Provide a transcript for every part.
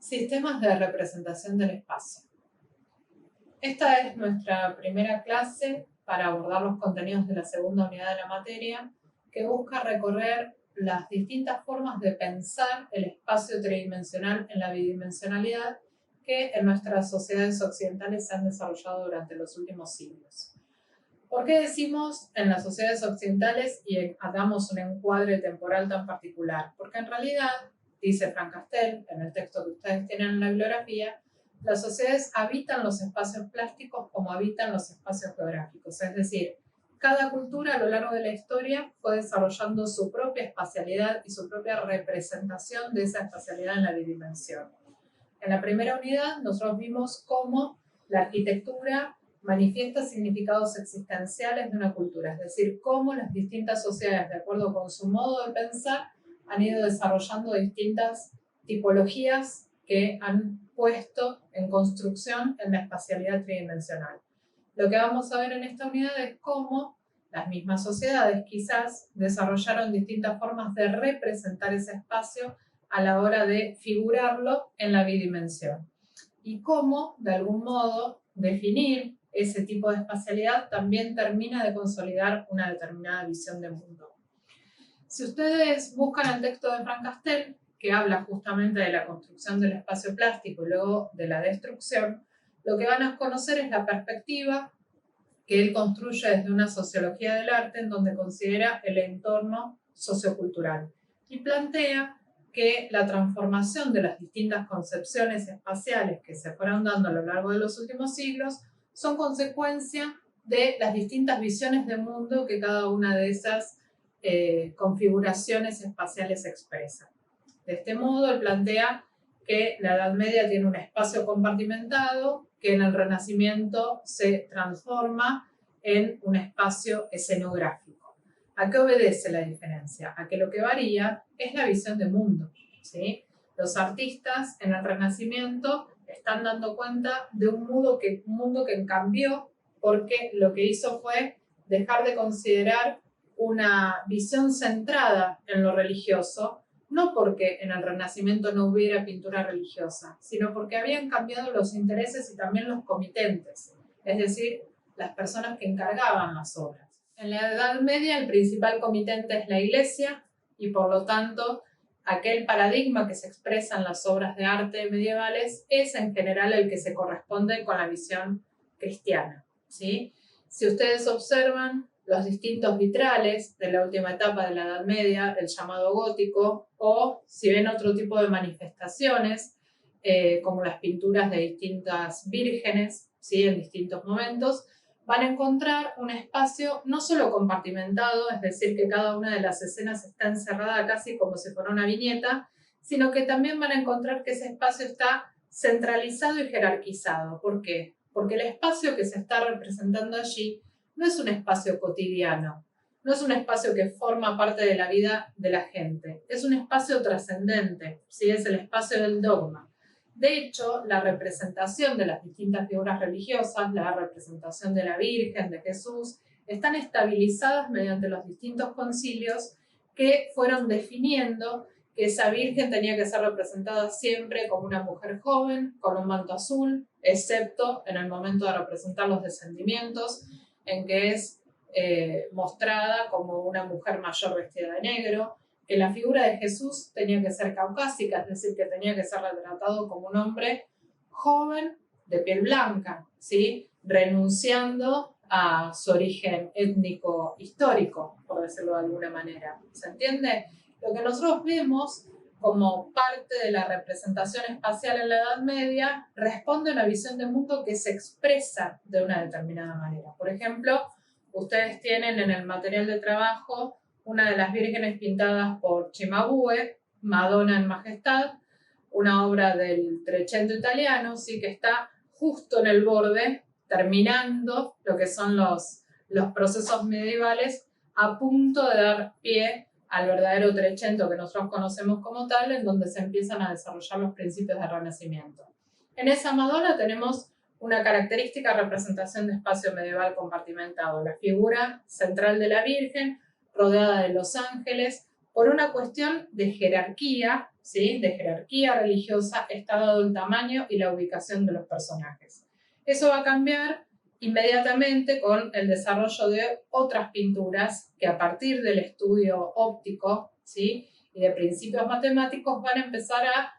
Sistemas de representación del espacio. Esta es nuestra primera clase para abordar los contenidos de la segunda unidad de la materia, que busca recorrer las distintas formas de pensar el espacio tridimensional en la bidimensionalidad que en nuestras sociedades occidentales se han desarrollado durante los últimos siglos. ¿Por qué decimos en las sociedades occidentales y hagamos un encuadre temporal tan particular? Porque en realidad, dice Frank Castell, en el texto que ustedes tienen en la bibliografía, las sociedades habitan los espacios plásticos como habitan los espacios geográficos. Es decir, cada cultura a lo largo de la historia fue desarrollando su propia espacialidad y su propia representación de esa espacialidad en la bidimensión. En la primera unidad nosotros vimos cómo la arquitectura manifiesta significados existenciales de una cultura, es decir, cómo las distintas sociedades, de acuerdo con su modo de pensar, han ido desarrollando distintas tipologías que han puesto en construcción en la espacialidad tridimensional. Lo que vamos a ver en esta unidad es cómo las mismas sociedades quizás desarrollaron distintas formas de representar ese espacio a la hora de figurarlo en la bidimensión. Y cómo, de algún modo, definir ese tipo de espacialidad también termina de consolidar una determinada visión de mundo. Si ustedes buscan el texto de Frank Castell, que habla justamente de la construcción del espacio plástico y luego de la destrucción, lo que van a conocer es la perspectiva que él construye desde una sociología del arte en donde considera el entorno sociocultural y plantea que la transformación de las distintas concepciones espaciales que se fueron dando a lo largo de los últimos siglos son consecuencia de las distintas visiones de mundo que cada una de esas configuraciones espaciales expresa. De este modo, él plantea que la Edad Media tiene un espacio compartimentado que en el Renacimiento se transforma en un espacio escenográfico. ¿A qué obedece la diferencia? A que lo que varía es la visión de mundo, ¿sí? Los artistas en el Renacimiento están dando cuenta de un mundo que cambió porque lo que hizo fue dejar de considerar una visión centrada en lo religioso, no porque en el Renacimiento no hubiera pintura religiosa, sino porque habían cambiado los intereses y también los comitentes, es decir, las personas que encargaban las obras. En la Edad Media el principal comitente es la Iglesia y por lo tanto aquel paradigma que se expresa en las obras de arte medievales es en general el que se corresponde con la visión cristiana, ¿sí? Si ustedes observan los distintos vitrales de la última etapa de la Edad Media, el llamado gótico, o si ven otro tipo de manifestaciones, como las pinturas de distintas vírgenes, ¿sí? En distintos momentos, van a encontrar un espacio no solo compartimentado, es decir, que cada una de las escenas está encerrada casi como si fuera una viñeta, sino que también van a encontrar que ese espacio está centralizado y jerarquizado. ¿Por qué? Porque el espacio que se está representando allí no es un espacio cotidiano, no es un espacio que forma parte de la vida de la gente, es un espacio trascendente, ¿sí? Es el espacio del dogma. De hecho, la representación de las distintas figuras religiosas, la representación de la Virgen, de Jesús, están estabilizadas mediante los distintos concilios que fueron definiendo que esa Virgen tenía que ser representada siempre como una mujer joven, con un manto azul, excepto en el momento de representar los descendimientos, en que es mostrada como una mujer mayor vestida de negro, que la figura de Jesús tenía que ser caucásica, es decir, que tenía que ser retratado como un hombre joven de piel blanca, ¿sí? Renunciando a su origen étnico histórico, por decirlo de alguna manera. ¿Se entiende? Lo que nosotros vemos como parte de la representación espacial en la Edad Media responde a una visión de mundo que se expresa de una determinada manera. Por ejemplo, ustedes tienen en el material de trabajo una de las vírgenes pintadas por Cimabue, Madonna en Majestad, una obra del Trecento italiano, sí, que está justo en el borde, terminando lo que son los procesos medievales, a punto de dar pie al verdadero Trecento que nosotros conocemos como tal, en donde se empiezan a desarrollar los principios del Renacimiento. En esa Madonna tenemos una característica representación de espacio medieval compartimentado, la figura central de la Virgen, rodeada de los ángeles, por una cuestión de jerarquía, ¿sí? De jerarquía religiosa está dado el tamaño y la ubicación de los personajes. Eso va a cambiar inmediatamente con el desarrollo de otras pinturas que a partir del estudio óptico, ¿sí? Y de principios matemáticos van a empezar a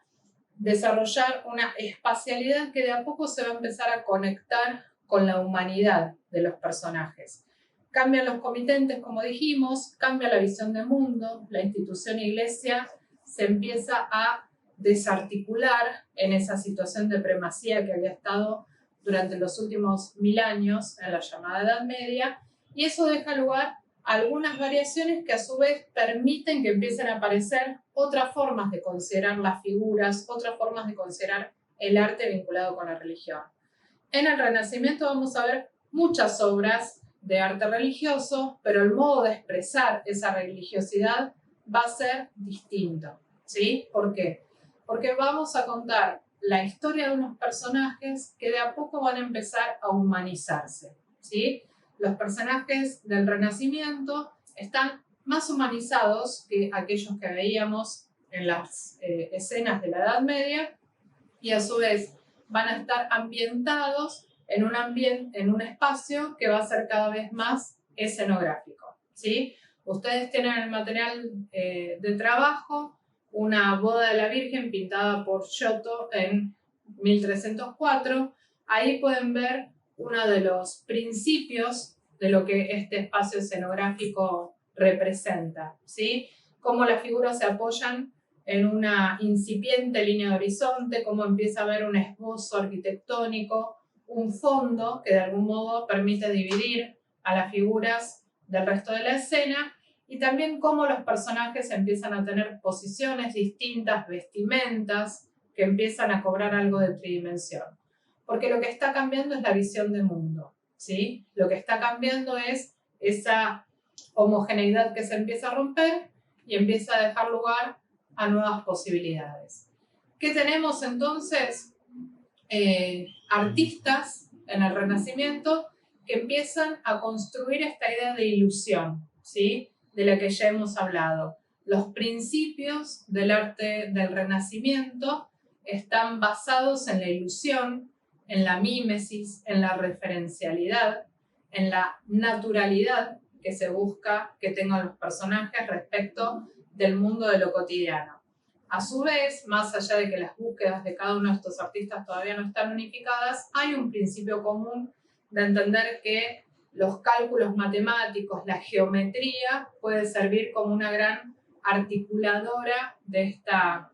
desarrollar una espacialidad que de a poco se va a empezar a conectar con la humanidad de los personajes. Cambian los comitentes, como dijimos, cambia la visión de mundo, la institución iglesia se empieza a desarticular en esa situación de primacía que había estado durante los últimos 1000 años en la llamada Edad Media, y eso deja lugar a algunas variaciones que a su vez permiten que empiecen a aparecer otras formas de considerar las figuras, otras formas de considerar el arte vinculado con la religión. En el Renacimiento vamos a ver muchas obras de arte religioso, pero el modo de expresar esa religiosidad va a ser distinto, ¿sí? ¿Por qué? Porque vamos a contar la historia de unos personajes que de a poco van a empezar a humanizarse, ¿sí? Los personajes del Renacimiento están más humanizados que aquellos que veíamos en las escenas de la Edad Media, y a su vez van a estar ambientados en un espacio que va a ser cada vez más escenográfico, ¿sí? Ustedes tienen el material de trabajo, una boda de la Virgen pintada por Giotto en 1304. Ahí pueden ver uno de los principios de lo que este espacio escenográfico representa, ¿sí? Cómo las figuras se apoyan en una incipiente línea de horizonte, cómo empieza a haber un esbozo arquitectónico, un fondo que de algún modo permite dividir a las figuras del resto de la escena, y también cómo los personajes empiezan a tener posiciones distintas, vestimentas, que empiezan a cobrar algo de tridimensión. Porque lo que está cambiando es la visión de mundo, ¿sí? Lo que está cambiando es esa homogeneidad que se empieza a romper y empieza a dejar lugar a nuevas posibilidades. ¿Qué tenemos entonces? Artistas en el Renacimiento que empiezan a construir esta idea de ilusión, ¿sí? De la que ya hemos hablado. Los principios del arte del Renacimiento están basados en la ilusión, en la mímesis, en la referencialidad, en la naturalidad que se busca que tengan los personajes respecto del mundo de lo cotidiano. A su vez, más allá de que las búsquedas de cada uno de estos artistas todavía no están unificadas, hay un principio común de entender que los cálculos matemáticos, la geometría, puede servir como una gran articuladora de esta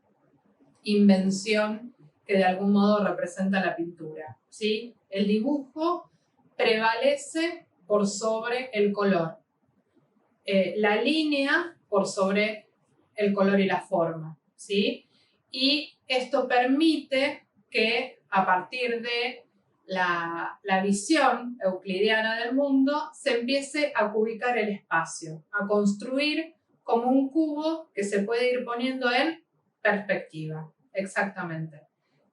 invención que de algún modo representa la pintura, ¿sí? El dibujo prevalece por sobre el color, la línea por sobre el color y la forma, ¿sí? Y esto permite que a partir de la visión euclidiana del mundo se empiece a cubicar el espacio, a construir como un cubo que se puede ir poniendo en perspectiva. Exactamente.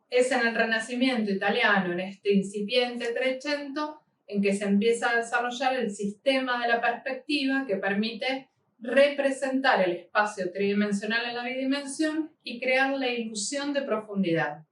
Es en el Renacimiento italiano, en este incipiente Trecento, en que se empieza a desarrollar el sistema de la perspectiva que permite representar el espacio tridimensional en la bidimensión y crear la ilusión de profundidad.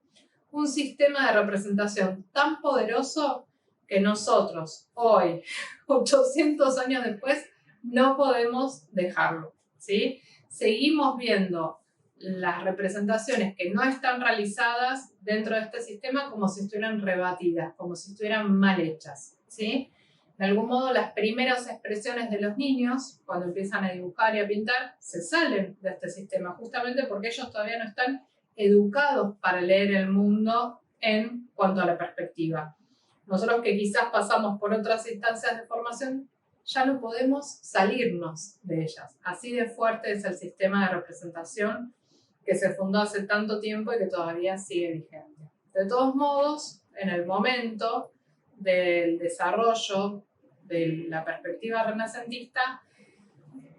Un sistema de representación tan poderoso que nosotros, hoy, 800 años después, no podemos dejarlo, ¿sí? Seguimos viendo las representaciones que no están realizadas dentro de este sistema como si estuvieran rebatidas, como si estuvieran mal hechas, ¿sí? De algún modo, las primeras expresiones de los niños, cuando empiezan a dibujar y a pintar, se salen de este sistema, justamente porque ellos todavía no están educados para leer el mundo en cuanto a la perspectiva. Nosotros que quizás pasamos por otras instancias de formación, ya no podemos salirnos de ellas. Así de fuerte es el sistema de representación que se fundó hace tanto tiempo y que todavía sigue vigente. De todos modos, en el momento del desarrollo de la perspectiva renacentista,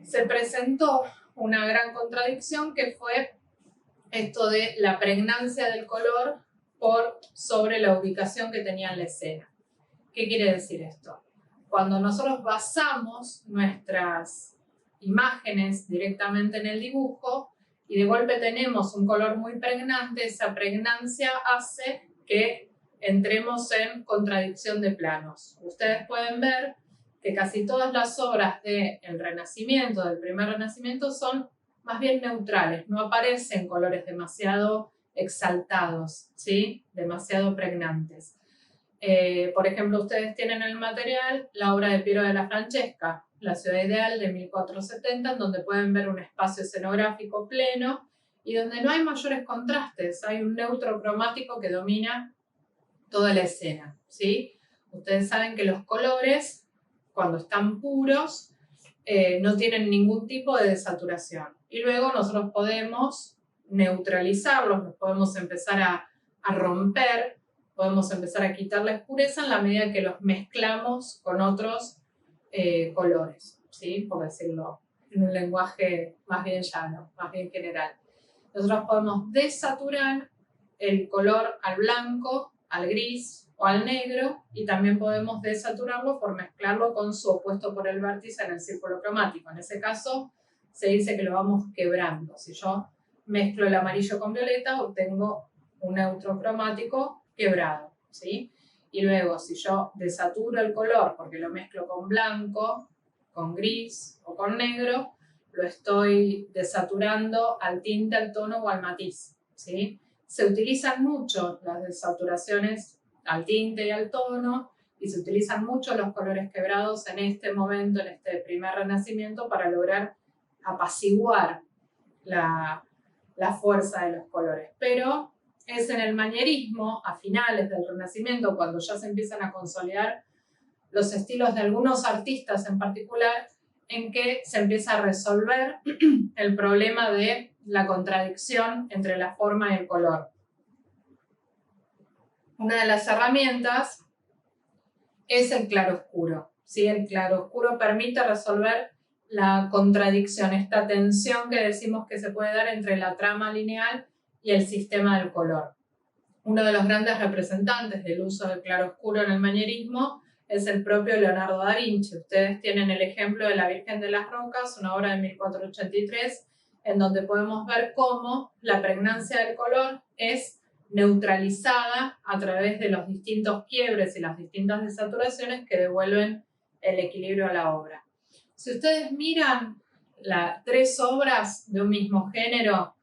se presentó una gran contradicción que fue esto de la pregnancia del color por sobre la ubicación que tenía en la escena. ¿Qué quiere decir esto? Cuando nosotros basamos nuestras imágenes directamente en el dibujo y de golpe tenemos un color muy pregnante, esa pregnancia hace que entremos en contradicción de planos. Ustedes pueden ver que casi todas las obras del Renacimiento, del primer Renacimiento, son más bien neutrales, no aparecen colores demasiado exaltados, ¿sí? Demasiado pregnantes. Por ejemplo, ustedes tienen en el material la obra de Piero della Francesca, La ciudad ideal de 1470, en donde pueden ver un espacio escenográfico pleno y donde no hay mayores contrastes, hay un neutro cromático que domina toda la escena, ¿sí? Ustedes saben que los colores, cuando están puros, no tienen ningún tipo de desaturación. Y luego nosotros podemos neutralizarlos, los podemos empezar a romper, podemos empezar a quitar la oscureza en la medida que los mezclamos con otros colores, ¿sí? Por decirlo en un lenguaje más bien llano, más bien general. Nosotros podemos desaturar el color al blanco, al gris o al negro, y también podemos desaturarlo por mezclarlo con su opuesto por el vértice en el círculo cromático. En ese caso se dice que lo vamos quebrando. Si yo mezclo el amarillo con violeta, obtengo un neutro cromático quebrado, ¿sí? Y luego, si yo desaturo el color porque lo mezclo con blanco, con gris o con negro, lo estoy desaturando al tinte, al tono o al matiz, ¿sí? Se utilizan mucho las desaturaciones al tinte y al tono, y se utilizan mucho los colores quebrados en este momento, en este primer Renacimiento, para lograr apaciguar la fuerza de los colores. Pero es en el manierismo, a finales del Renacimiento, cuando ya se empiezan a consolidar los estilos de algunos artistas en particular, en que se empieza a resolver el problema de la contradicción entre la forma y el color. Una de las herramientas es el claroscuro, ¿sí? El claroscuro permite resolver la contradicción, esta tensión que decimos que se puede dar entre la trama lineal y el sistema del color. Uno de los grandes representantes del uso del claroscuro en el manierismo es el propio Leonardo da Vinci. Ustedes tienen el ejemplo de La Virgen de las Rocas, una obra de 1483, en donde podemos ver cómo la pregnancia del color es neutralizada a través de los distintos quiebres y las distintas desaturaciones que devuelven el equilibrio a la obra. Si ustedes miran las tres obras de un mismo género,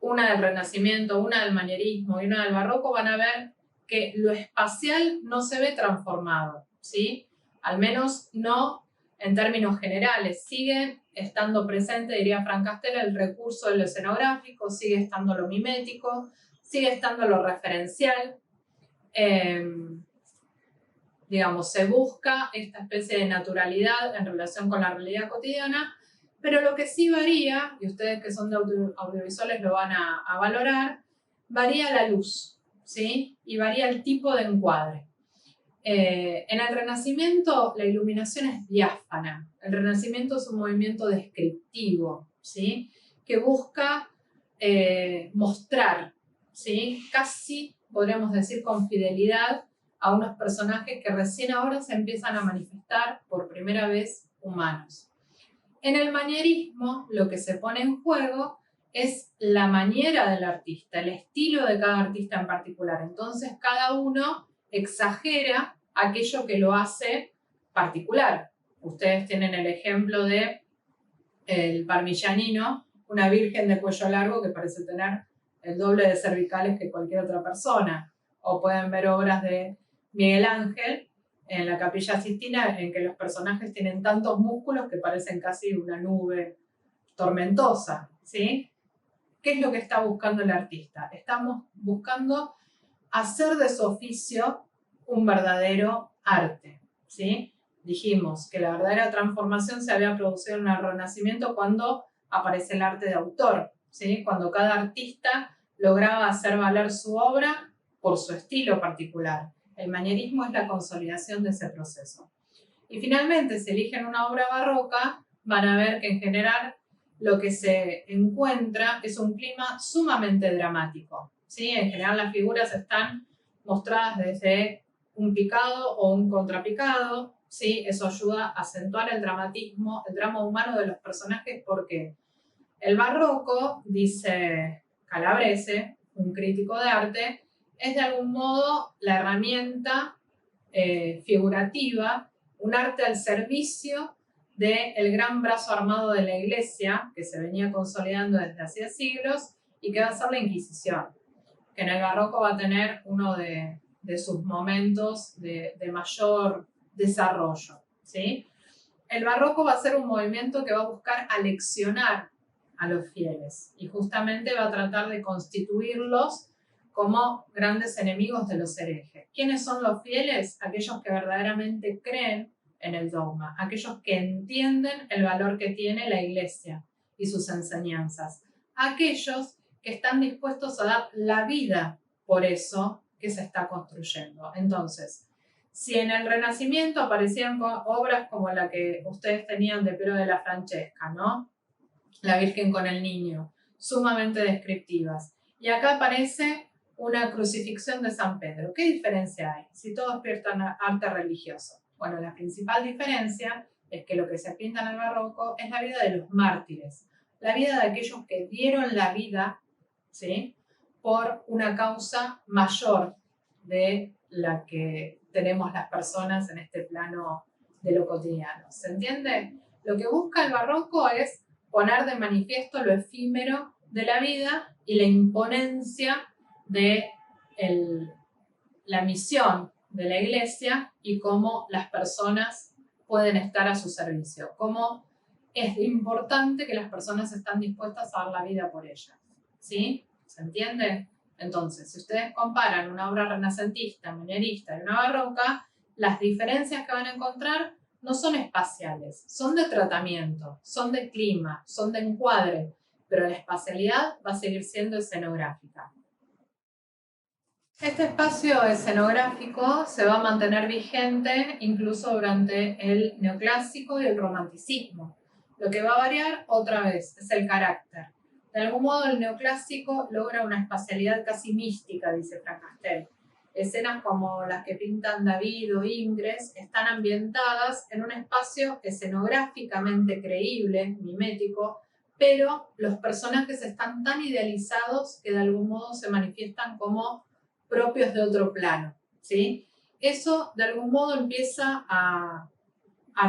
una del Renacimiento, una del manierismo y una del barroco, van a ver que lo espacial no se ve transformado, ¿sí? Al menos no en términos generales. Sigue estando presente, diría Frank Castella, el recurso de lo escenográfico, sigue estando lo mimético, sigue estando lo referencial. Digamos, se busca esta especie de naturalidad en relación con la realidad cotidiana, pero lo que sí varía, y ustedes que son de audiovisuales lo van a valorar, varía la luz, ¿sí? Y varía el tipo de encuadre. En el Renacimiento la iluminación es diáfana. El Renacimiento es un movimiento descriptivo, ¿sí? Que busca mostrar, ¿sí? Casi podríamos decir con fidelidad a unos personajes que recién ahora se empiezan a manifestar por primera vez humanos. En el manierismo lo que se pone en juego es la maniera del artista, el estilo de cada artista en particular. Entonces cada uno exagera aquello que lo hace particular. Ustedes tienen el ejemplo de el Parmigianino, una virgen de cuello largo que parece tener el doble de cervicales que cualquier otra persona. O pueden ver obras de Miguel Ángel en la Capilla Sistina, en que los personajes tienen tantos músculos que parecen casi una nube tormentosa, ¿sí? ¿Qué es lo que está buscando el artista? Estamos buscando hacer de su oficio un verdadero arte, ¿sí? Dijimos que la verdadera transformación se había producido en el Renacimiento cuando aparece el arte de autor, ¿sí? Cuando cada artista lograba hacer valer su obra por su estilo particular. El manierismo es la consolidación de ese proceso. Y finalmente, si eligen una obra barroca, van a ver que en general lo que se encuentra es un clima sumamente dramático, ¿sí? En general las figuras están mostradas desde un picado o un contrapicado, ¿sí? Eso ayuda a acentuar el dramatismo, el drama humano de los personajes. ¿Por qué? El barroco, dice Calabrese, un crítico de arte, es de algún modo la herramienta figurativa, un arte al servicio del gran brazo armado de la Iglesia, que se venía consolidando desde hacía siglos y que va a ser la Inquisición, que en el barroco va a tener uno de sus momentos de mayor desarrollo, ¿sí? El barroco va a ser un movimiento que va a buscar aleccionar a los fieles y justamente va a tratar de constituirlos como grandes enemigos de los herejes. ¿Quiénes son los fieles? Aquellos que verdaderamente creen en el dogma, aquellos que entienden el valor que tiene la Iglesia y sus enseñanzas, aquellos que están dispuestos a dar la vida por eso que se está construyendo. Entonces, si en el Renacimiento aparecían obras como la que ustedes tenían de Piero de la Francesca, ¿no? La Virgen con el Niño, sumamente descriptivas. Y acá aparece una crucifixión de San Pedro. ¿Qué diferencia hay? Si todos pintan arte religioso. Bueno, la principal diferencia es que lo que se pinta en el barroco es la vida de los mártires, la vida de aquellos que dieron la vida, ¿sí?, por una causa mayor de la que tenemos las personas en este plano de lo cotidiano. ¿Se entiende? Lo que busca el barroco es poner de manifiesto lo efímero de la vida y la imponencia de la misión de la Iglesia y cómo las personas pueden estar a su servicio, cómo es importante que las personas están dispuestas a dar la vida por ellas. ¿Sí? ¿Se entiende? Entonces, si ustedes comparan una obra renacentista, manierista y una barroca, las diferencias que van a encontrar no son espaciales, son de tratamiento, son de clima, son de encuadre, pero la espacialidad va a seguir siendo escenográfica. Este espacio escenográfico se va a mantener vigente incluso durante el neoclásico y el romanticismo. Lo que va a variar otra vez es el carácter. De algún modo el neoclásico logra una espacialidad casi mística, dice Frank Castell. Escenas como las que pintan David o Ingres están ambientadas en un espacio escenográficamente creíble, mimético, pero los personajes están tan idealizados que de algún modo se manifiestan como propios de otro plano, ¿sí? Eso de algún modo empieza a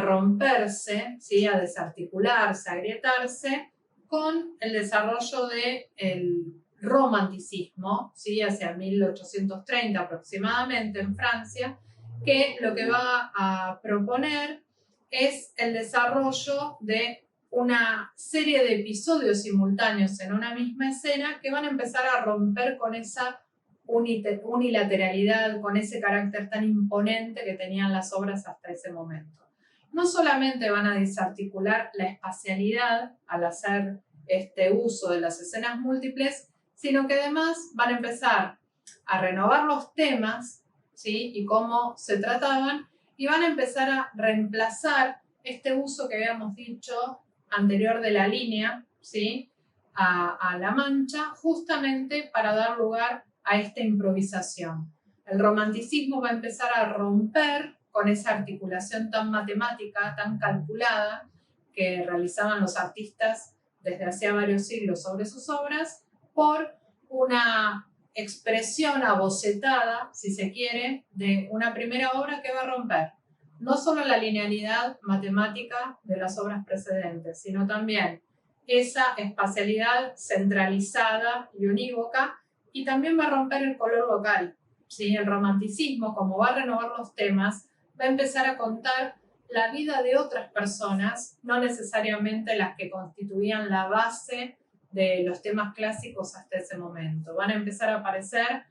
romperse, ¿sí?, a desarticularse, a agrietarse con el desarrollo del romanticismo, ¿sí?, hacia 1830 aproximadamente en Francia, que lo que va a proponer es el desarrollo de una serie de episodios simultáneos en una misma escena que van a empezar a romper con esa unilateralidad, con ese carácter tan imponente que tenían las obras hasta ese momento. No solamente van a desarticular la espacialidad al hacer este uso de las escenas múltiples, sino que además van a empezar a renovar los temas, ¿sí?, y cómo se trataban, y van a empezar a reemplazar este uso que habíamos dicho anterior de la línea, ¿sí?, a la mancha, justamente para dar lugar a esta improvisación. El romanticismo va a empezar a romper con esa articulación tan matemática, tan calculada, que realizaban los artistas desde hacía varios siglos sobre sus obras, por una expresión abocetada, si se quiere, de una primera obra que va a romper no solo la linealidad matemática de las obras precedentes, sino también esa espacialidad centralizada y unívoca, y también va a romper el color local, ¿sí? El romanticismo, como va a renovar los temas, va a empezar a contar la vida de otras personas, no necesariamente las que constituían la base de los temas clásicos hasta ese momento. Van a empezar a aparecer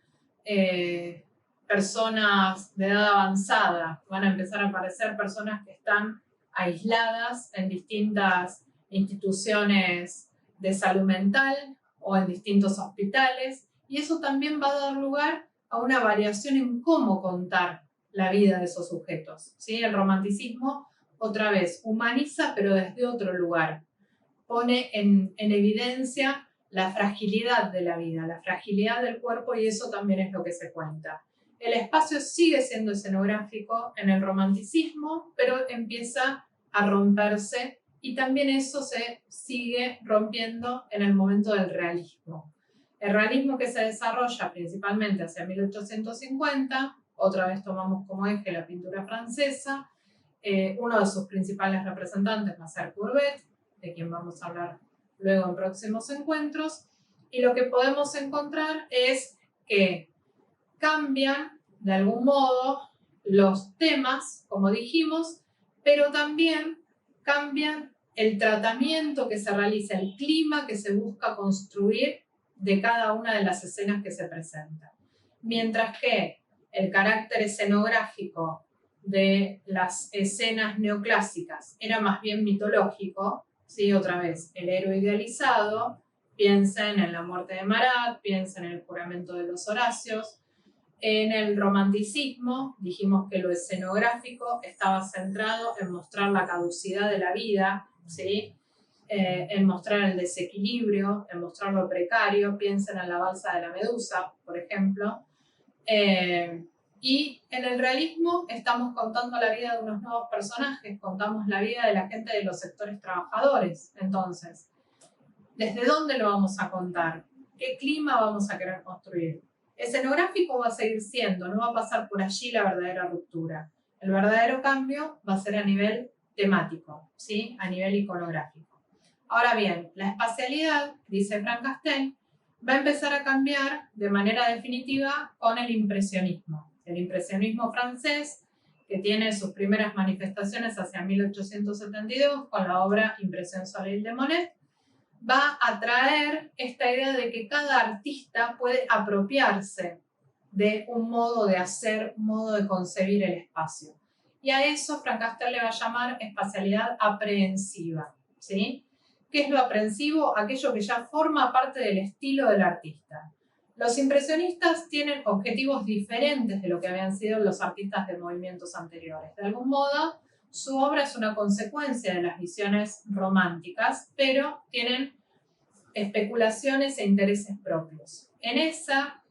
personas de edad avanzada, van a empezar a aparecer personas que están aisladas en distintas instituciones de salud mental o en distintos hospitales, y eso también va a dar lugar a una variación en cómo contar la vida de esos sujetos, ¿sí? El romanticismo, otra vez, humaniza, pero desde otro lugar. Pone en evidencia la fragilidad de la vida, la fragilidad del cuerpo, y eso también es lo que se cuenta. El espacio sigue siendo escenográfico en el romanticismo, pero empieza a romperse y también eso se sigue rompiendo en el momento del realismo. El realismo que se desarrolla principalmente hacia 1850, otra vez tomamos como eje la pintura francesa, uno de sus principales representantes va a ser Courbet, de quien vamos a hablar luego en próximos encuentros, y lo que podemos encontrar es que cambian de algún modo los temas, como dijimos, pero también cambian el tratamiento que se realiza, el clima que se busca construir de cada una de las escenas que se presentan. Mientras que el carácter escenográfico de las escenas neoclásicas era más bien mitológico, ¿sí? Otra vez, el héroe idealizado, piensen en la muerte de Marat, piensen en el juramento de los Horacios. En el romanticismo dijimos que lo escenográfico estaba centrado en mostrar la caducidad de la vida, ¿sí? En mostrar el desequilibrio, en mostrar lo precario. Piensen en la balsa de la Medusa, por ejemplo. Y en el realismo estamos contando la vida de unos nuevos personajes, contamos la vida de la gente de los sectores trabajadores. Entonces, ¿desde dónde lo vamos a contar? ¿Qué clima vamos a querer construir? Escenográfico va a seguir siendo, no va a pasar por allí la verdadera ruptura. El verdadero cambio va a ser a nivel temático, ¿sí? A nivel iconográfico. Ahora bien, la espacialidad, dice Frank Castell, va a empezar a cambiar de manera definitiva con el impresionismo. El impresionismo francés, que tiene sus primeras manifestaciones hacia 1872 con la obra Impresión Soleil de Monet, va a traer esta idea de que cada artista puede apropiarse de un modo de hacer, un modo de concebir el espacio. Y a eso Frank Castell le va a llamar espacialidad aprehensiva, ¿sí? ¿Qué es lo aprehensivo? Aquello que ya forma parte del estilo del artista. Los impresionistas tienen objetivos diferentes de lo que habían sido los artistas de movimientos anteriores. De algún modo, su obra es una consecuencia de las visiones románticas, pero tienen especulaciones e intereses propios. En esa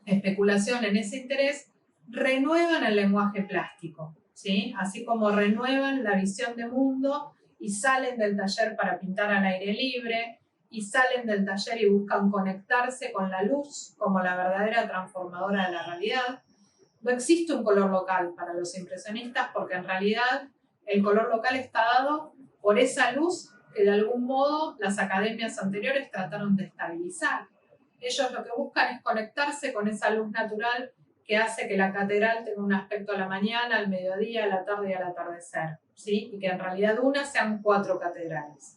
especulación, en ese interés, renuevan el lenguaje plástico, ¿sí? Así como renuevan la visión de mundo y salen del taller para pintar al aire libre, y salen del taller y buscan conectarse con la luz como la verdadera transformadora de la realidad. No existe un color local para los impresionistas porque en realidad el color local está dado por esa luz que de algún modo las academias anteriores trataron de estabilizar. Ellos lo que buscan es conectarse con esa luz natural que hace que la catedral tenga un aspecto a la mañana, al mediodía, a la tarde y al atardecer, ¿sí? Y que en realidad sean 4 catedrales.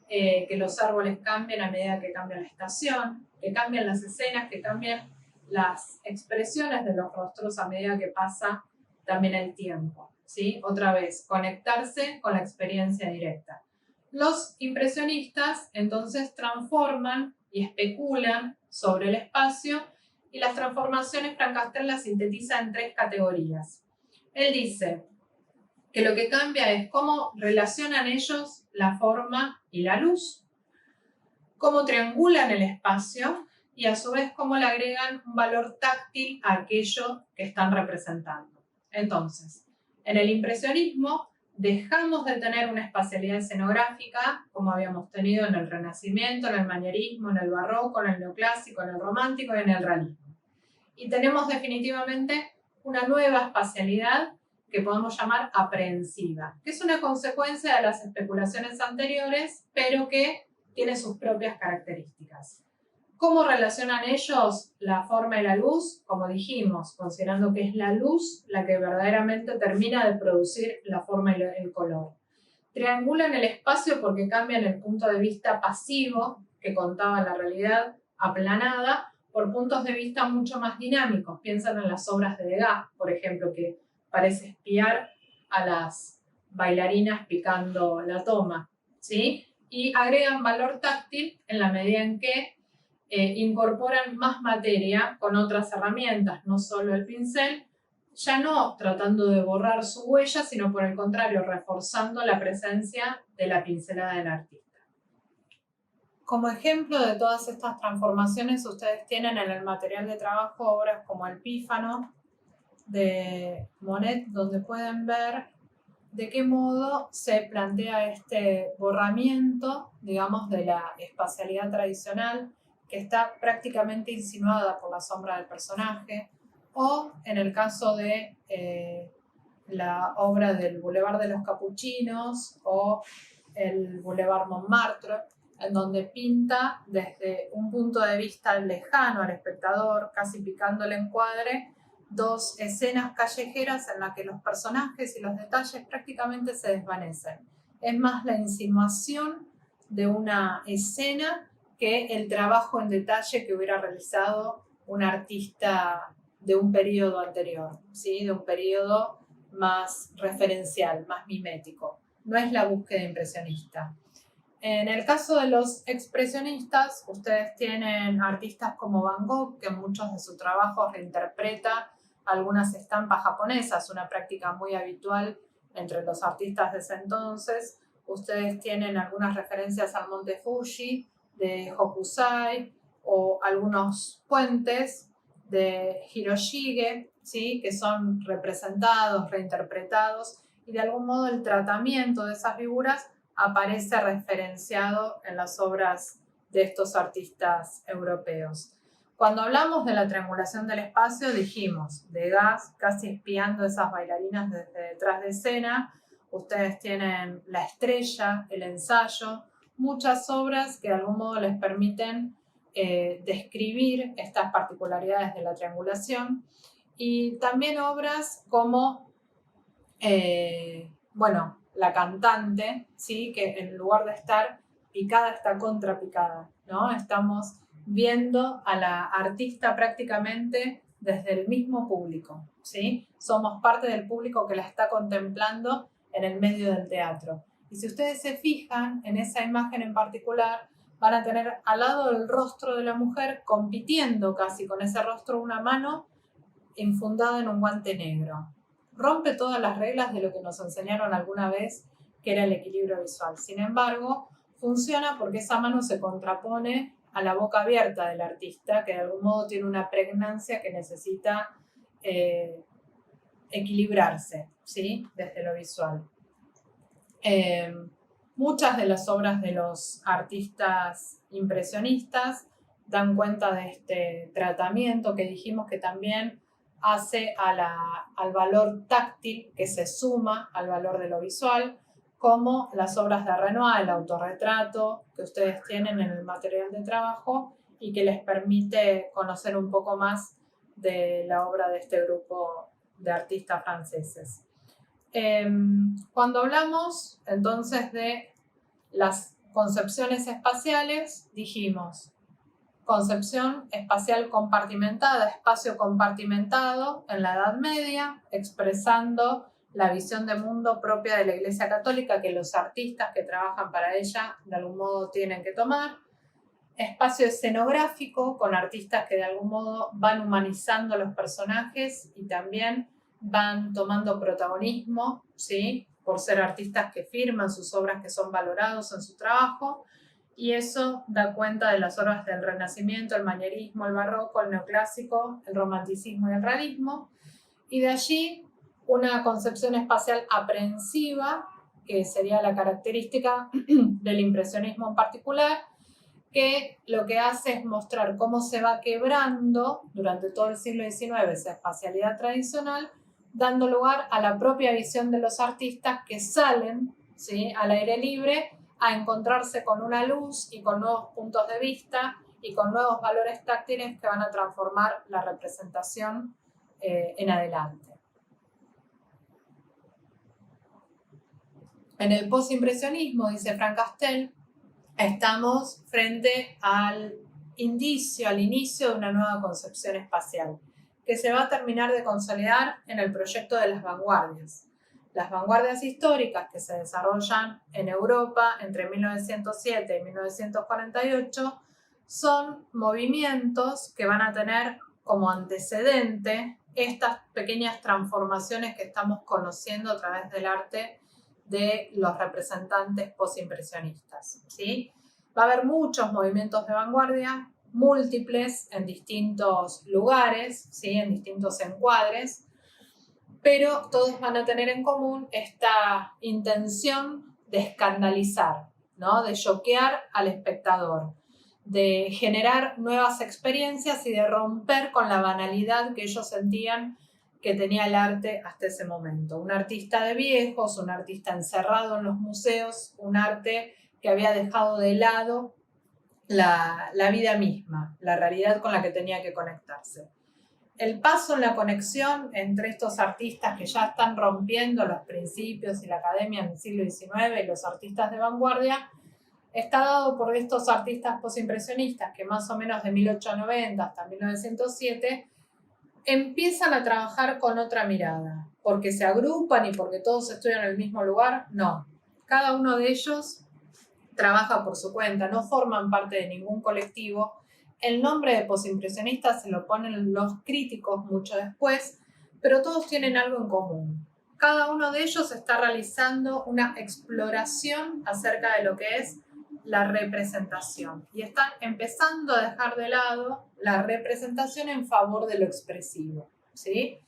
Que los árboles cambien a medida que cambia la estación, que cambien las escenas, que cambien las expresiones de los rostros a medida que pasa también el tiempo, ¿sí? Otra vez, conectarse con la experiencia directa. Los impresionistas entonces transforman y especulan sobre el espacio, y las transformaciones Frank Castell las sintetiza en 3 categorías. Él dice que lo que cambia es cómo relacionan ellos la forma y la luz, cómo triangulan el espacio y a su vez cómo le agregan un valor táctil a aquello que están representando. Entonces, en el impresionismo dejamos de tener una espacialidad escenográfica como habíamos tenido en el Renacimiento, en el manierismo, en el barroco, en el neoclásico, en el romántico y en el realismo. Y tenemos definitivamente una nueva espacialidad que podemos llamar aprehensiva, que es una consecuencia de las especulaciones anteriores, pero que tiene sus propias características. ¿Cómo relacionan ellos la forma y la luz? Como dijimos, considerando que es la luz la que verdaderamente termina de producir la forma y el color. Triangulan el espacio porque cambian el punto de vista pasivo que contaba la realidad aplanada por puntos de vista mucho más dinámicos. Piensan en las obras de Degas, por ejemplo, que parece espiar a las bailarinas picando la toma, ¿sí? Y agregan valor táctil en la medida en que incorporan más materia con otras herramientas, no solo el pincel, ya no tratando de borrar su huella, sino por el contrario, reforzando la presencia de la pincelada del artista. Como ejemplo de todas estas transformaciones, ustedes tienen en el material de trabajo obras como El Pífano de Monet, donde pueden ver de qué modo se plantea este borramiento, digamos, de la espacialidad tradicional que está prácticamente insinuada por la sombra del personaje, o en el caso de la obra del Boulevard de los Capuchinos o el Boulevard Montmartre, en donde pinta desde un punto de vista lejano al espectador, casi picando el encuadre, dos escenas callejeras en las que los personajes y los detalles prácticamente se desvanecen. Es más la insinuación de una escena que el trabajo en detalle que hubiera realizado un artista de un periodo anterior, ¿sí? De un periodo más referencial, más mimético. No es la búsqueda impresionista. En el caso de los expresionistas, ustedes tienen artistas como Van Gogh, que en muchos de sus trabajos reinterpreta algunas estampas japonesas, una práctica muy habitual entre los artistas de ese entonces. Ustedes tienen algunas referencias al monte Fuji de Hokusai o algunos puentes de Hiroshige, ¿sí? Que son representados, reinterpretados, y de algún modo el tratamiento de esas figuras aparece referenciado en las obras de estos artistas europeos. Cuando hablamos de la triangulación del espacio, dijimos, Degas casi espiando esas bailarinas desde detrás de escena. Ustedes tienen La estrella, El ensayo, muchas obras que de algún modo les permiten describir estas particularidades de la triangulación, y también obras como La cantante, ¿sí? Que en lugar de estar picada está contrapicada, ¿no? Estamos viendo a la artista prácticamente desde el mismo público, ¿sí? Somos parte del público que la está contemplando en el medio del teatro. Y si ustedes se fijan en esa imagen en particular, van a tener al lado del rostro de la mujer, compitiendo casi con ese rostro, una mano infundada en un guante negro. Rompe todas las reglas de lo que nos enseñaron alguna vez, que era el equilibrio visual. Sin embargo, funciona porque esa mano se contrapone a la boca abierta del artista, que de algún modo tiene una pregnancia que necesita equilibrarse, ¿sí? Desde lo visual. Muchas de las obras de los artistas impresionistas dan cuenta de este tratamiento que dijimos que también hace al valor táctil, que se suma al valor de lo visual, como las obras de Renoir, el autorretrato que ustedes tienen en el material de trabajo y que les permite conocer un poco más de la obra de este grupo de artistas franceses. Cuando hablamos entonces de las concepciones espaciales, dijimos concepción espacial compartimentada, espacio compartimentado en la Edad Media, expresando la visión de mundo propia de la Iglesia Católica que los artistas que trabajan para ella de algún modo tienen que tomar. Espacio escenográfico con artistas que de algún modo van humanizando los personajes y también van tomando protagonismo, ¿sí? Por ser artistas que firman sus obras, que son valorados en su trabajo, y eso da cuenta de las obras del Renacimiento, el manierismo, el barroco, el neoclásico, el romanticismo y el realismo, y de allí una concepción espacial aprehensiva, que sería la característica del impresionismo en particular, que lo que hace es mostrar cómo se va quebrando durante todo el siglo XIX esa espacialidad tradicional, dando lugar a la propia visión de los artistas que salen, ¿sí? Al aire libre a encontrarse con una luz y con nuevos puntos de vista y con nuevos valores táctiles que van a transformar la representación en adelante. En el postimpresionismo, dice Frank Castell, estamos frente al inicio de una nueva concepción espacial que se va a terminar de consolidar en el proyecto de las vanguardias. Las vanguardias históricas que se desarrollan en Europa entre 1907 y 1948 son movimientos que van a tener como antecedente estas pequeñas transformaciones que estamos conociendo a través del arte de los representantes postimpresionistas, ¿sí? Va a haber muchos movimientos de vanguardia, múltiples en distintos lugares, ¿sí? En distintos encuadres, pero todos van a tener en común esta intención de escandalizar, ¿no? De choquear al espectador, de generar nuevas experiencias y de romper con la banalidad que ellos sentían que tenía el arte hasta ese momento. Un artista de viejos, un artista encerrado en los museos, un arte que había dejado de lado la vida misma, la realidad con la que tenía que conectarse. El paso en la conexión entre estos artistas que ya están rompiendo los principios y la academia en el siglo XIX y los artistas de vanguardia está dado por estos artistas postimpresionistas que más o menos de 1890 hasta 1907 empiezan a trabajar con otra mirada. ¿Porque se agrupan y porque todos estudian en el mismo lugar? No. Cada uno de ellos trabaja por su cuenta, no forman parte de ningún colectivo. El nombre de postimpresionistas se lo ponen los críticos mucho después, pero todos tienen algo en común. Cada uno de ellos está realizando una exploración acerca de lo que es la representación y están empezando a dejar de lado la representación en favor de lo expresivo, ¿sí?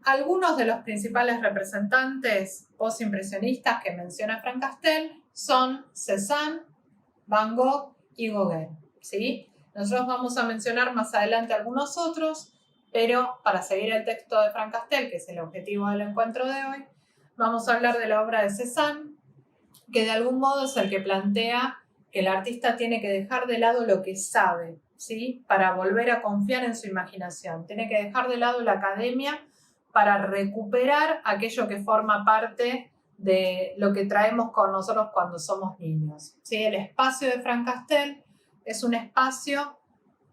Algunos de los principales representantes postimpresionistas que menciona Frank Castell son Cézanne, Van Gogh y Gauguin, ¿sí? Nosotros vamos a mencionar más adelante algunos otros, pero para seguir el texto de Frank Castell, que es el objetivo del encuentro de hoy, vamos a hablar de la obra de Cézanne, que de algún modo es el que plantea que el artista tiene que dejar de lado lo que sabe, ¿sí? Para volver a confiar en su imaginación. Tiene que dejar de lado la academia para recuperar aquello que forma parte de lo que traemos con nosotros cuando somos niños, ¿sí? El espacio de Frank Castell es un espacio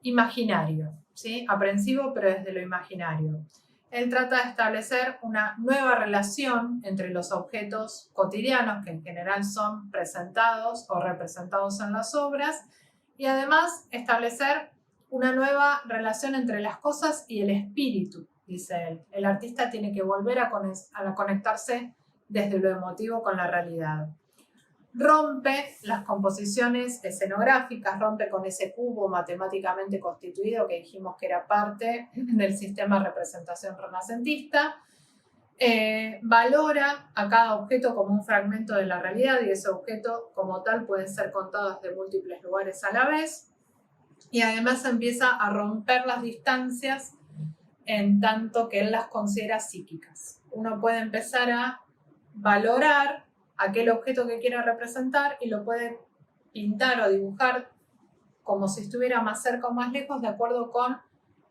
imaginario, ¿sí? Aprensivo, pero desde lo imaginario. Él trata de establecer una nueva relación entre los objetos cotidianos, que en general son presentados o representados en las obras, y además establecer una nueva relación entre las cosas y el espíritu, dice él. El artista tiene que volver a conectarse desde lo emotivo con la realidad. Rompe las composiciones escenográficas, rompe con ese cubo matemáticamente constituido que dijimos que era parte del sistema de representación renacentista, valora a cada objeto como un fragmento de la realidad y ese objeto como tal puede ser contado desde múltiples lugares a la vez, y además empieza a romper las distancias en tanto que él las considera psíquicas. Uno puede empezar a valorar aquel objeto que quiere representar y lo puede pintar o dibujar como si estuviera más cerca o más lejos de acuerdo con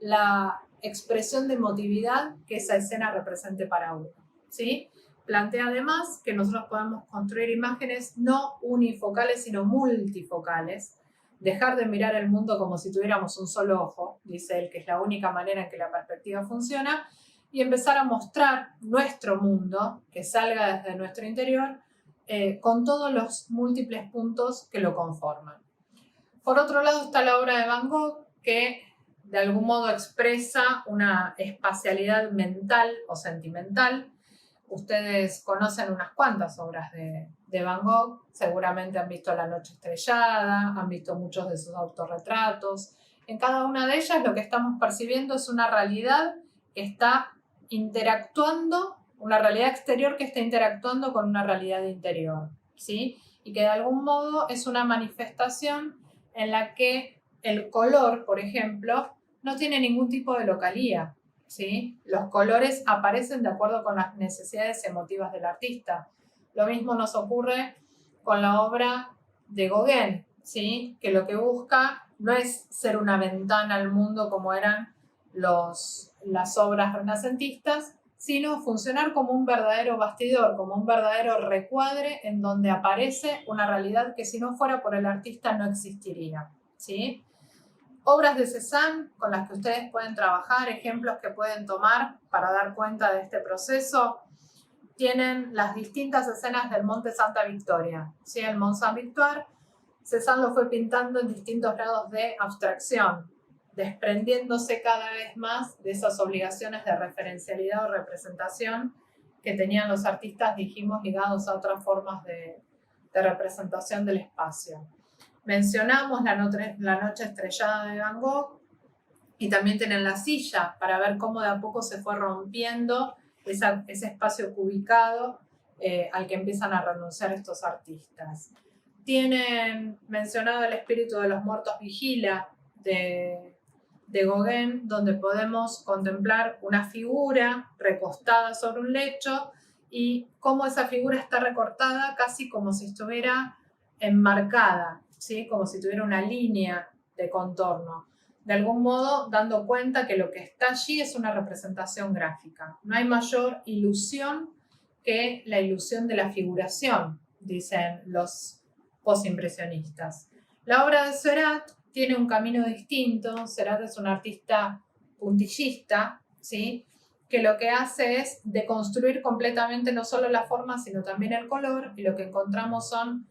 la expresión de emotividad que esa escena represente para uno, ¿sí? Plantea además que nosotros podemos construir imágenes no unifocales sino multifocales, dejar de mirar el mundo como si tuviéramos un solo ojo, dice él, que es la única manera en que la perspectiva funciona, y empezar a mostrar nuestro mundo que salga desde nuestro interior con todos los múltiples puntos que lo conforman. Por otro lado está la obra de Van Gogh, que de algún modo expresa una espacialidad mental o sentimental. Ustedes conocen unas cuantas obras de Van Gogh, seguramente han visto La noche estrellada, han visto muchos de sus autorretratos. En cada una de ellas lo que estamos percibiendo es una realidad que está interactuando, una realidad exterior que está interactuando con una realidad interior, ¿sí? Y que de algún modo es una manifestación en la que el color, por ejemplo, no tiene ningún tipo de localía, ¿sí? Los colores aparecen de acuerdo con las necesidades emotivas del artista. Lo mismo nos ocurre con la obra de Gauguin, ¿sí? Que lo que busca no es ser una ventana al mundo como eran las obras renacentistas, sino funcionar como un verdadero bastidor, como un verdadero recuadre en donde aparece una realidad que si no fuera por el artista no existiría, ¿sí? Obras de Cézanne con las que ustedes pueden trabajar, ejemplos que pueden tomar para dar cuenta de este proceso, tienen las distintas escenas del Monte Santa Victoria, ¿sí? El Mont Saint-Victoire, Cézanne lo fue pintando en distintos grados de abstracción, desprendiéndose cada vez más de esas obligaciones de referencialidad o representación que tenían los artistas, dijimos, ligados a otras formas de representación del espacio. Mencionamos la noche estrellada de Van Gogh y también tienen La silla para ver cómo de a poco se fue rompiendo ese espacio cubicado al que empiezan a renunciar estos artistas. Tienen mencionado El espíritu de los muertos vigila de Gauguin, donde podemos contemplar una figura recostada sobre un lecho y cómo esa figura está recortada casi como si estuviera enmarcada, ¿sí? Como si tuviera una línea de contorno. De algún modo, dando cuenta que lo que está allí es una representación gráfica. No hay mayor ilusión que la ilusión de la figuración, dicen los postimpresionistas. La obra de Seurat tiene un camino distinto. Seurat es un artista puntillista, ¿sí? Que lo que hace es deconstruir completamente no solo la forma, sino también el color, y lo que encontramos son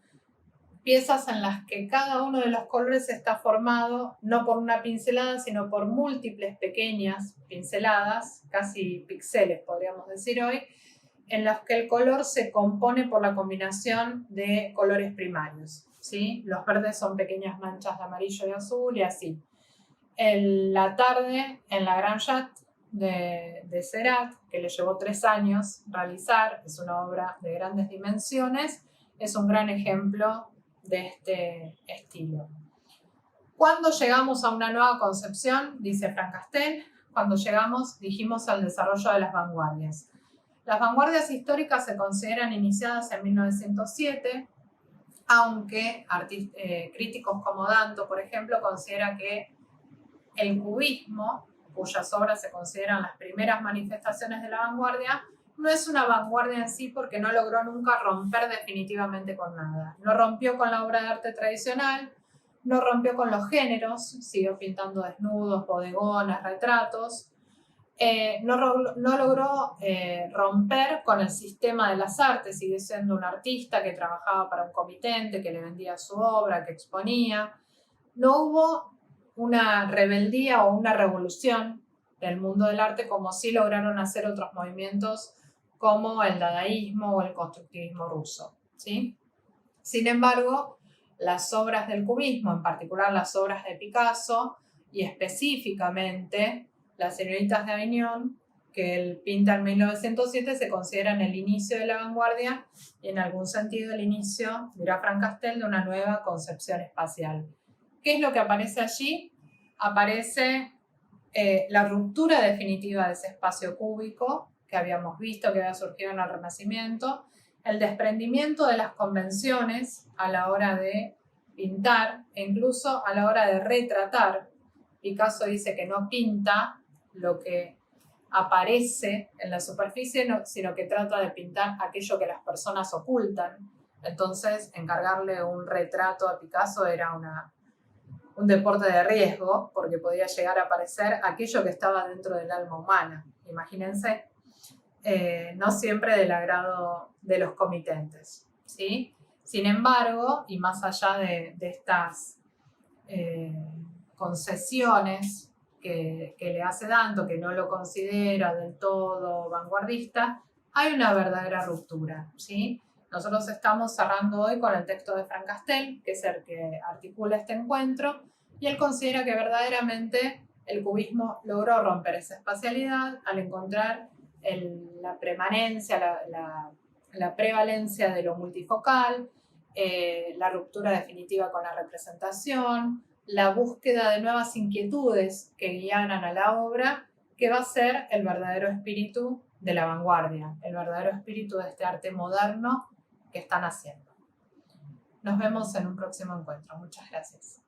piezas en las que cada uno de los colores está formado no por una pincelada, sino por múltiples pequeñas pinceladas, casi píxeles podríamos decir hoy, en los que el color se compone por la combinación de colores primarios, ¿sí? Los verdes son pequeñas manchas de amarillo y azul y así. En la tarde, en la Gran Jatte de Seurat, que le llevó 3 años realizar, es una obra de grandes dimensiones, es un gran ejemplo de este estilo. Cuando llegamos a una nueva concepción, dice Frank Castell, cuando llegamos, dijimos, al desarrollo de las vanguardias. Las vanguardias históricas se consideran iniciadas en 1907, aunque críticos como Danto, por ejemplo, considera que el cubismo, cuyas obras se consideran las primeras manifestaciones de la vanguardia, no es una vanguardia en sí porque no logró nunca romper definitivamente con nada. No rompió con la obra de arte tradicional, no rompió con los géneros, siguió pintando desnudos, bodegones, retratos. No logró romper con el sistema de las artes, sigue siendo un artista que trabajaba para un comitente, que le vendía su obra, que exponía. No hubo una rebeldía o una revolución del mundo del arte como sí lograron hacer otros movimientos como el dadaísmo o el constructivismo ruso, ¿sí? Sin embargo, las obras del cubismo, en particular las obras de Picasso y específicamente Las señoritas de Avignon, que él pinta en 1907, se consideran el inicio de la vanguardia y en algún sentido el inicio, dirá Frank Castell, de una nueva concepción espacial. ¿Qué es lo que aparece allí? Aparece la ruptura definitiva de ese espacio cúbico que habíamos visto que había surgido en el Renacimiento, el desprendimiento de las convenciones a la hora de pintar e incluso a la hora de retratar. Picasso dice que no pinta lo que aparece en la superficie, sino que trata de pintar aquello que las personas ocultan. Entonces, encargarle un retrato a Picasso era un deporte de riesgo, porque podía llegar a aparecer aquello que estaba dentro del alma humana. Imagínense, no siempre del agrado de los comitentes, ¿sí? Sin embargo, y más allá de estas concesiones que le hace Danto, que no lo considera del todo vanguardista, hay una verdadera ruptura, ¿sí? Nosotros estamos cerrando hoy con el texto de Frank Castell, que es el que articula este encuentro, y él considera que verdaderamente el cubismo logró romper esa espacialidad al encontrar la permanencia, la prevalencia de lo multifocal, la ruptura definitiva con la representación, la búsqueda de nuevas inquietudes que guiaran a la obra, que va a ser el verdadero espíritu de la vanguardia, el verdadero espíritu de este arte moderno que están haciendo. Nos vemos en un próximo encuentro. Muchas gracias.